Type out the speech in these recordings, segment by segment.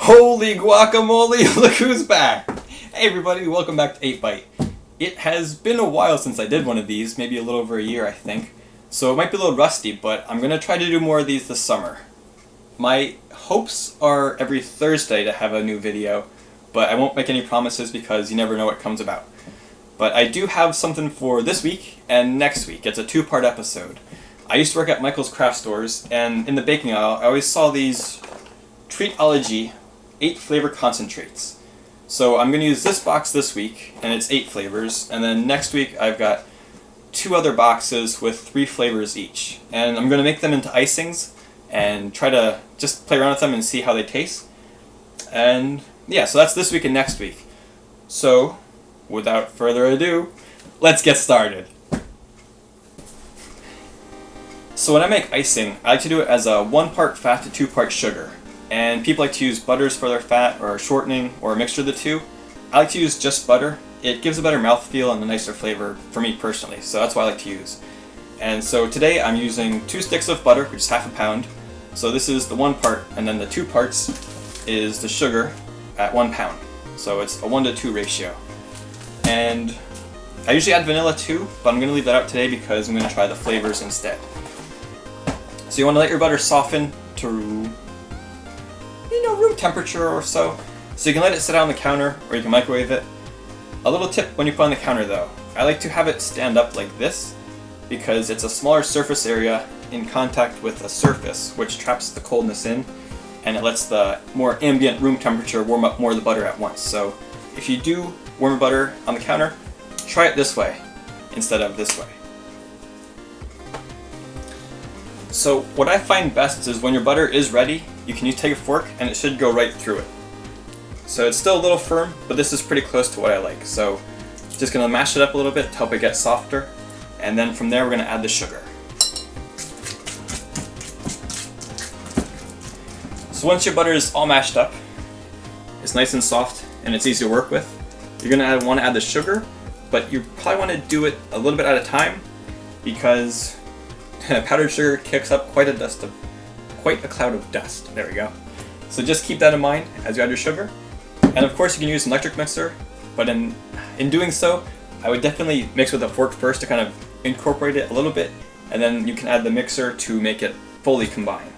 Holy guacamole, look who's back! Hey everybody, welcome back to 8Bite. It has been a while since I did one of these, maybe a little over a year I think. So it might be a little rusty, but I'm going to try to do more of these this summer. My hopes are every Thursday to have a new video, but I won't make any promises because you never know what comes about. But I do have something for this week and next week. It's a two-part episode. I used to work at Michael's Craft Stores, and in the baking aisle I always saw these Treatology 8 flavor concentrates. So I'm going to use this box this week, and it's 8 flavors, and then next week I've got 2 other boxes with 3 flavors each. And I'm going to make them into icings and try to just play around with them and see how they taste. And yeah, so that's this week and next week. So, without further ado, let's get started. So when I make icing, I like to do it as a 1-part fat to 2-part sugar. And people like to use butters for their fat, or shortening, or a mixture of the two. I like to use just butter. It gives a better mouthfeel and a nicer flavor for me personally, so that's what I like to use. And so today I'm using 2 sticks of butter, which is half a pound. So this is the 1 part, and then the 2 parts is the sugar at 1 pound. So it's a 1-to-2 ratio. And I usually add vanilla too, but I'm going to leave that out today because I'm going to try the flavors instead. So you want to let your butter soften to room temperature or so. So you can let it sit out on the counter, or you can microwave it. A little tip when you put it on the counter though, I like to have it stand up like this because it's a smaller surface area in contact with a surface which traps the coldness in, and it lets the more ambient room temperature warm up more of the butter at once. So if you do warm your butter on the counter, try it this way instead of this way. So what I find best is when your butter is ready, you can take a fork and it should go right through it. So it's still a little firm, but this is pretty close to what I like. So just going to mash it up a little bit to help it get softer, and then from there we're going to add the sugar. So once your butter is all mashed up, it's nice and soft and it's easy to work with, you're going to want to add the sugar, but you probably want to do it a little bit at a time because powdered sugar kicks up quite a cloud of dust. There we go. So just keep that in mind as you add your sugar. And of course you can use an electric mixer, but in doing so, I would definitely mix with a fork first to kind of incorporate it a little bit, and then you can add the mixer to make it fully combine.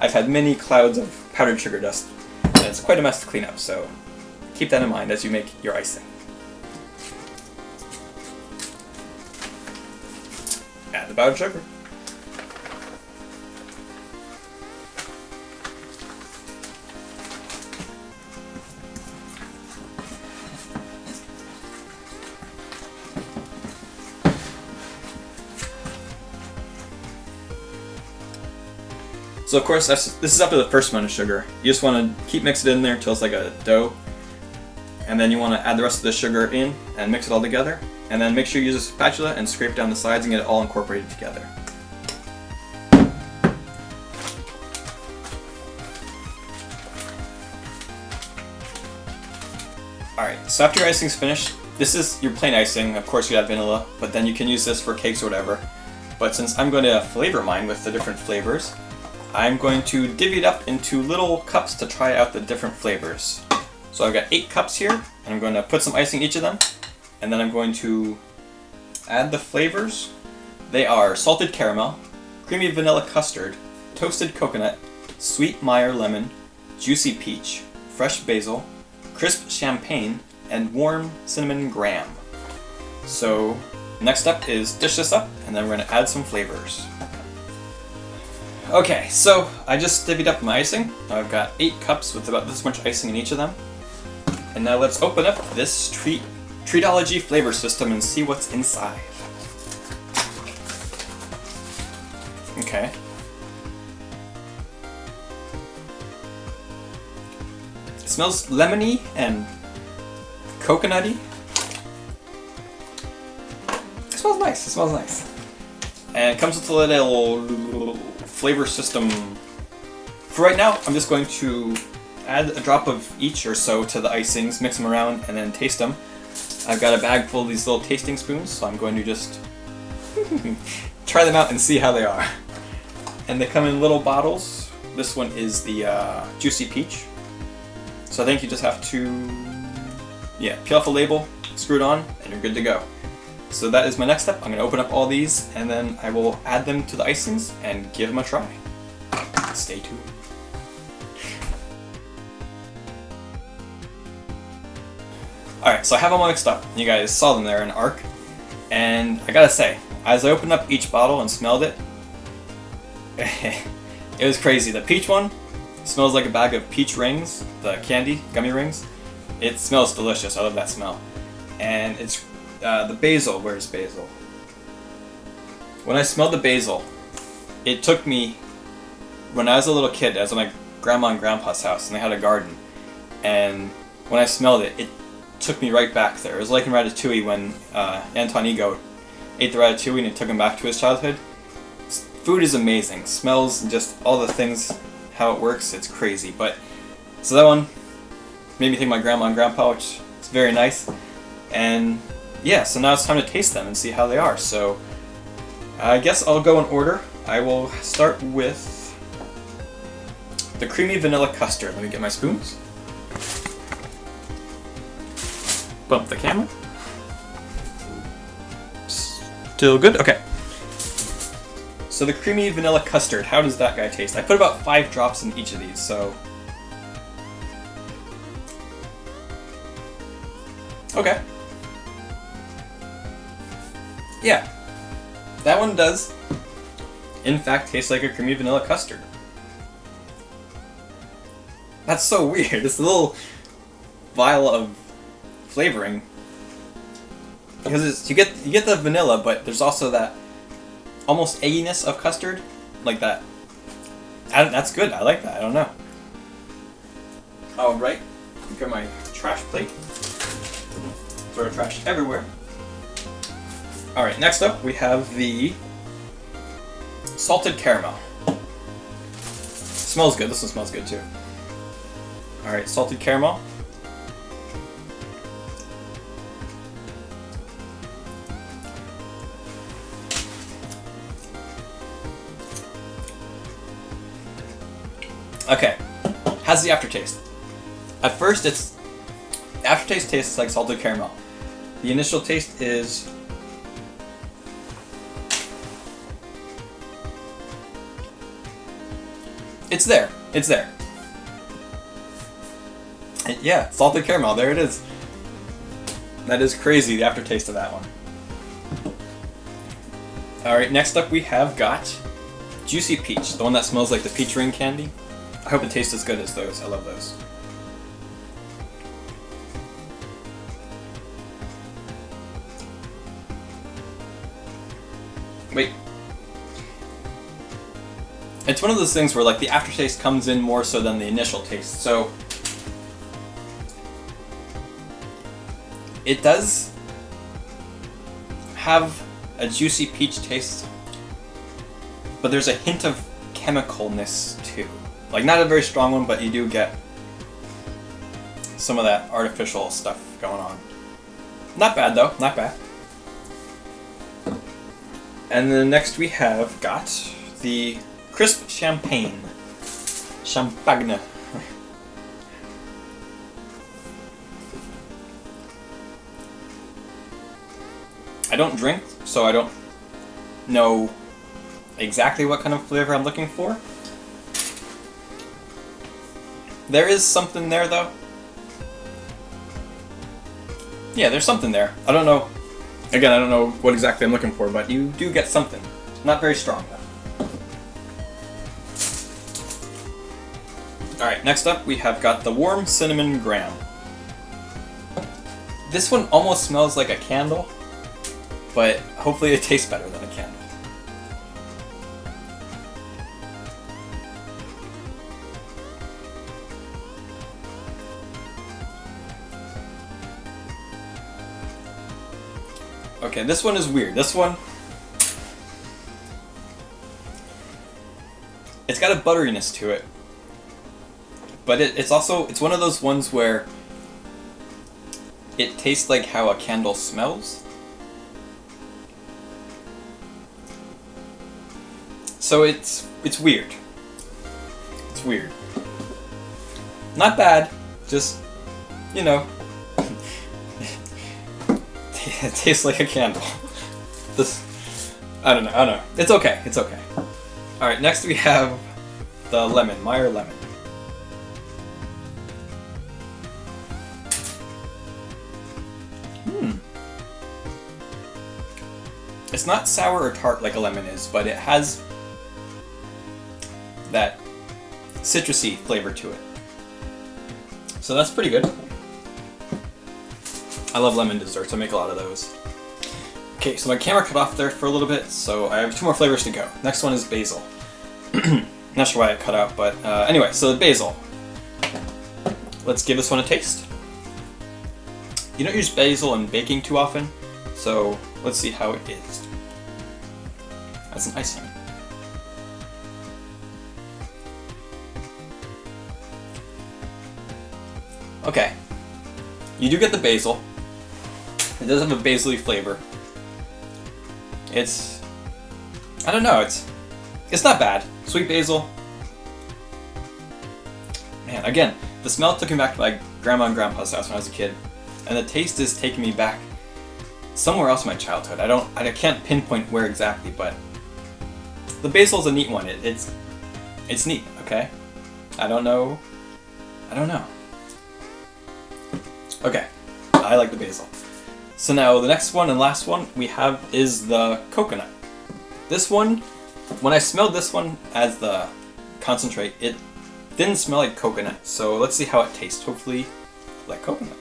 I've had many clouds of powdered sugar dust, and it's quite a mess to clean up, so keep that in mind as you make your icing. Add the powdered sugar. So of course, this is after the first amount of sugar. You just want to keep mixing it in there until it's like a dough. And then you want to add the rest of the sugar in and mix it all together. And then make sure you use a spatula and scrape down the sides and get it all incorporated together. Alright, so after your icing's finished, this is your plain icing. Of course you add vanilla, but then you can use this for cakes or whatever. But since I'm going to flavor mine with the different flavors, I'm going to divvy it up into little cups to try out the different flavors. So I've got 8 cups here, and I'm going to put some icing in each of them, and then I'm going to add the flavors. They are salted caramel, creamy vanilla custard, toasted coconut, sweet Meyer lemon, juicy peach, fresh basil, crisp champagne, and warm cinnamon graham. So next up is dish this up, and then we're going to add some flavors. Okay, so I just divvied up my icing. I've got 8 cups with about this much icing in each of them. And now let's open up this Treatology Flavor System and see what's inside. Okay. It smells lemony and coconutty. It smells nice, it smells nice. And it comes with a little flavor system. For right now, I'm just going to add a drop of each or so to the icings, mix them around, and then taste them. I've got a bag full of these little tasting spoons, so I'm going to just try them out and see how they are. And they come in little bottles. This one is the Juicy Peach. So I think you just have to, yeah, peel off the label, screw it on, and you're good to go. So that is my next step. I'm going to open up all these, and then I will add them to the icings and give them a try. Stay tuned. Alright, so I have them all mixed up. You guys saw them there in ARC. And I gotta say, as I opened up each bottle and smelled it, it was crazy. The peach one smells like a bag of peach rings, the candy, gummy rings. It smells delicious. I love that smell. And it's the basil. Where's basil? When I smelled the basil, it took me, when I was a little kid, I was at my grandma and grandpa's house, and they had a garden. And when I smelled it, it took me right back there. It was like in Ratatouille when Anton Ego ate the ratatouille and it took him back to his childhood. Food is amazing. Smells and just all the things, how it works, it's crazy. But so that one made me think of my grandma and grandpa, which is very nice. And yeah, so now it's time to taste them and see how they are. So I guess I'll go in order. I will start with the creamy vanilla custard. Let me get my spoons. Bump the camera. Still good? Okay. So the creamy vanilla custard, how does that guy taste? I put about 5 drops in each of these, so... Okay. Yeah. That one does, in fact, taste like a creamy vanilla custard. That's so weird. This little vial of flavoring, because you get the vanilla, but there's also that almost egginess of custard, like that. That's good. I like that. I don't know. All right, got my trash plate. Throw trash everywhere. All right. Next up, we have the salted caramel. Smells good. This one smells good too. All right, salted caramel. Okay, how's the aftertaste? At first, the aftertaste tastes like salted caramel. The initial taste is it's there. Yeah, salted caramel. There it is. That is crazy. The aftertaste of that one. All right, next up we have got juicy peach, the one that smells like the peach ring candy. I hope it tastes as good as those. I love those. Wait. It's one of those things where like the aftertaste comes in more so than the initial taste. So it does have a juicy peach taste, but there's a hint of chemicalness too. Like, not a very strong one, but you do get some of that artificial stuff going on. Not bad, though. Not bad. And then next we have got the crisp champagne. Champagne. I don't drink, so I don't know exactly what kind of flavor I'm looking for. There is something there, though. Yeah, there's something there. I don't know. Again, I don't know what exactly I'm looking for, but you do get something. Not very strong, though. Alright, next up we have got the warm cinnamon graham. This one almost smells like a candle, but hopefully it tastes better than a candle. Okay, this one is weird. This one, it's got a butteriness to it, but it's one of those ones where it tastes like how a candle smells. So it's weird. It's weird. Not bad. Just, you know, it tastes like a candle. This, I don't know. It's okay. All right, next we have the lemon, Meyer lemon. It's not sour or tart like a lemon is, but it has that citrusy flavor to it. So that's pretty good. I love lemon desserts, I make a lot of those. Okay, so my camera cut off there for a little bit, so I have 2 more flavors to go. Next one is basil. Not sure why it cut out, but anyway, so the basil. Let's give this one a taste. You don't use basil in baking too often, so let's see how it is. That's an icing. Okay, you do get the basil. It does have a basil-y flavor. It's, I don't know, it's not bad. Sweet basil. Man, again, the smell took me back to my grandma and grandpa's house when I was a kid, and the taste is taking me back somewhere else in my childhood. I can't pinpoint where exactly, but the basil is a neat one. It's neat, okay? I don't know. Okay, I like the basil. So now the next one and last one we have is the coconut. This one, when I smelled this one as the concentrate, it didn't smell like coconut. So let's see how it tastes. Hopefully like coconut.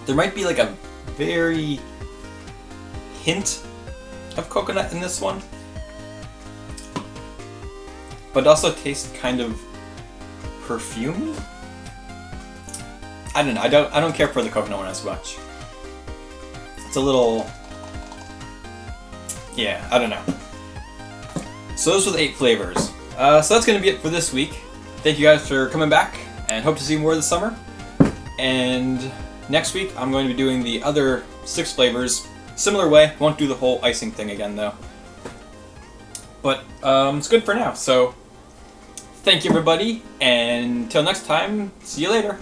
There might be like a very hint of coconut in this one, but it also tastes kind of perfumey. I don't know. I don't care for the coconut one as much. It's a little, yeah, I don't know. So those were the 8 flavors. So that's gonna be it for this week. Thank you guys for coming back, and hope to see more this summer. And next week I'm going to be doing the other 6 flavors. Similar way, won't do the whole icing thing again though. But it's good for now, so thank you everybody, and until next time, see you later.